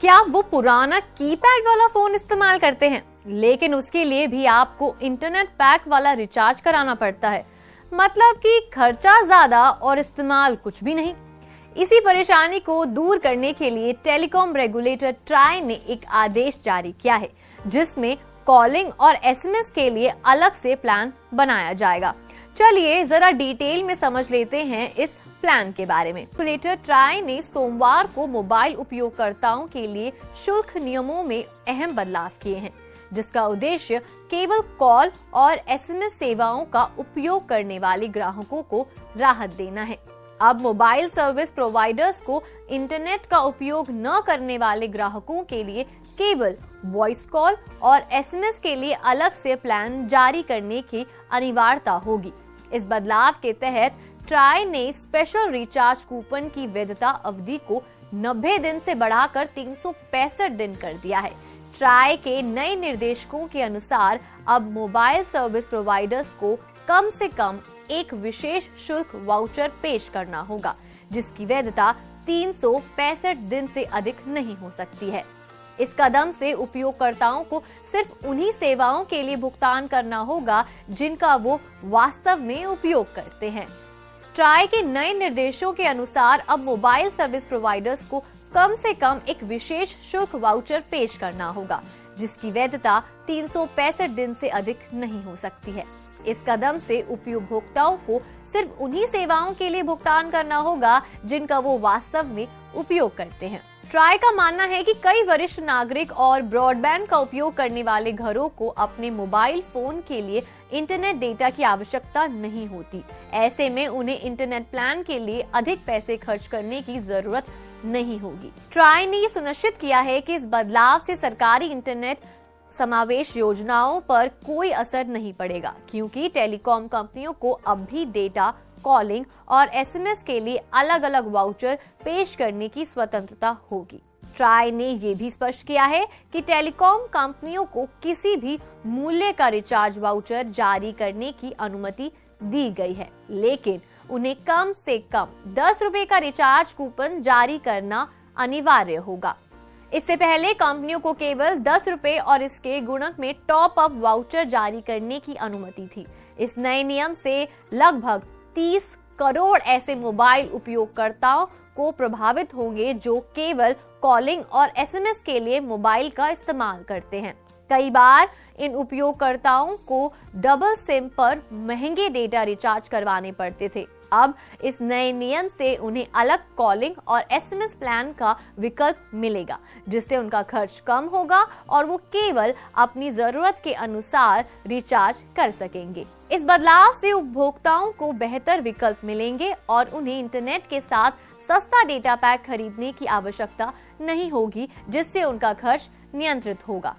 क्या वो पुराना कीपैड वाला फोन इस्तेमाल करते हैं, लेकिन उसके लिए भी आपको इंटरनेट पैक वाला रिचार्ज कराना पड़ता है। मतलब कि खर्चा ज्यादा और इस्तेमाल कुछ भी नहीं। इसी परेशानी को दूर करने के लिए टेलीकॉम रेगुलेटर ट्राई ने एक आदेश जारी किया है, जिसमें कॉलिंग और एसएमएस के लिए अलग से प्लान बनाया जाएगा। चलिए जरा डिटेल में समझ लेते हैं इस प्लान के बारे में। रेगुलेटर ट्राई ने सोमवार को मोबाइल उपयोगकर्ताओं के लिए शुल्क नियमों में अहम बदलाव किए हैं, जिसका उद्देश्य केवल कॉल और एसएमएस सेवाओं का उपयोग करने वाले ग्राहकों को राहत देना है। अब मोबाइल सर्विस प्रोवाइडर्स को इंटरनेट का उपयोग न करने वाले ग्राहकों के लिए केवल वॉइस कॉल और एसएमएस के लिए अलग से प्लान जारी करने की अनिवार्यता होगी। इस बदलाव के तहत ट्राई ने स्पेशल रिचार्ज कूपन की वैधता अवधि को 90 दिन से बढ़ाकर 365 दिन कर दिया है। ट्राई के नए निर्देशों के अनुसार अब मोबाइल सर्विस प्रोवाइडर्स को कम से कम एक विशेष शुल्क वाउचर पेश करना होगा, जिसकी वैधता 365 दिन से अधिक नहीं हो सकती है। इस कदम से उपयोगकर्ताओं को सिर्फ उन्हीं सेवाओं के लिए भुगतान करना होगा जिनका वो वास्तव में उपयोग करते हैं। ट्राई के नए निर्देशों के अनुसार अब मोबाइल सर्विस प्रोवाइडर्स को कम से कम एक विशेष शुल्क वाउचर पेश करना होगा, जिसकी वैधता 365 दिन से अधिक नहीं हो सकती है। इस कदम से उपभोक्ताओं को सिर्फ उन्हीं सेवाओं के लिए भुगतान करना होगा जिनका वो वास्तव में उपयोग करते हैं। ट्राई का मानना है कि कई वरिष्ठ नागरिक और ब्रॉडबैंड का उपयोग करने वाले घरों को अपने मोबाइल फोन के लिए इंटरनेट डेटा की आवश्यकता नहीं होती। ऐसे में उन्हें इंटरनेट प्लान के लिए अधिक पैसे खर्च करने की जरूरत नहीं होगी। ट्राई ने ये सुनिश्चित किया है कि इस बदलाव से सरकारी इंटरनेट समावेश योजनाओं पर कोई असर नहीं पड़ेगा, क्योंकि टेलीकॉम कंपनियों को अब भी डेटा, कॉलिंग और एसएमएस के लिए अलग अलग वाउचर पेश करने की स्वतंत्रता होगी। ट्राई ने यह भी स्पष्ट किया है कि टेलीकॉम कंपनियों को किसी भी मूल्य का रिचार्ज वाउचर जारी करने की अनुमति दी गई है, लेकिन उन्हें कम से कम 10 रुपए का रिचार्ज कूपन जारी करना अनिवार्य होगा। इससे पहले कंपनियों को केवल 10 रुपए और इसके गुणक में टॉप अप वाउचर जारी करने की अनुमति थी। इस नए नियम से लगभग 30 करोड़ ऐसे मोबाइल उपयोगकर्ताओं को प्रभावित होंगे जो केवल कॉलिंग और एसएमएस के लिए मोबाइल का इस्तेमाल करते हैं। कई बार इन उपयोगकर्ताओं को डबल सिम पर महंगे डेटा रिचार्ज करवाने पड़ते थे। अब इस नए नियम से उन्हें अलग कॉलिंग और एसएमएस प्लान का विकल्प मिलेगा, जिससे उनका खर्च कम होगा और वो केवल अपनी जरूरत के अनुसार रिचार्ज कर सकेंगे। इस बदलाव से उपभोक्ताओं को बेहतर विकल्प मिलेंगे और उन्हें इंटरनेट के साथ सस्ता डेटा पैक खरीदने की आवश्यकता नहीं होगी, जिससे उनका खर्च नियंत्रित होगा।